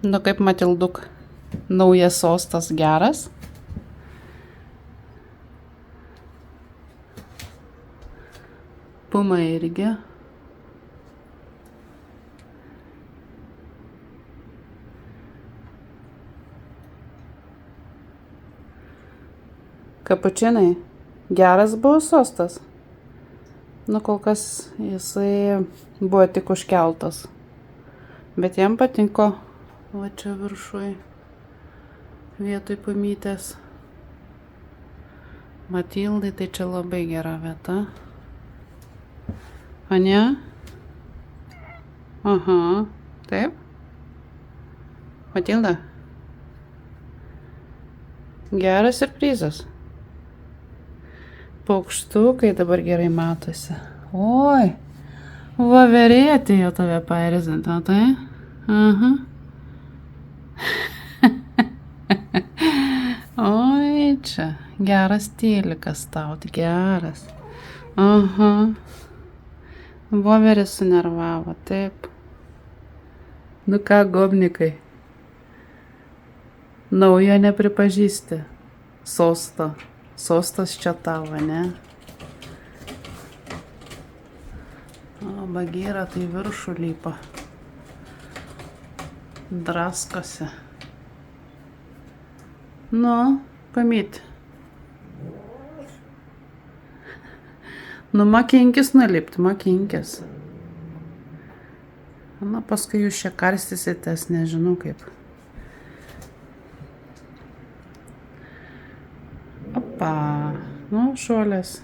Nu kaip Matilduk, naujas sostas geras. Puma irgi. Kapučinai. Geras buvo sostas. Nu kol kas jisai buvo tik užkeltas. Bet jam patiko. Va čia viršui. Vietoj pumytės. Matildai tai čia labai gera vieta. Ane? Aha. Taip? Matilda? Geras siurprizas. Paukštukai dabar gerai matosi. Oi. Voverė atėjo tave paerzinti, tai? Aha. Oi, čia. Geras tėlikas tau, geras. Aha. Voverė sunervavo, taip. Nu ką, gobnikai. Naujo nepripažįsti. Sosto. Sostas čia tavo, ne? O, Bagyra tai viršų lypa. Draskosi. Nu, pamyti. Nu, mokinkis nulipti, mokinkis. Na, paskui jūs čia karstysitės, nežinau kaip. Opa, nu, šuolės.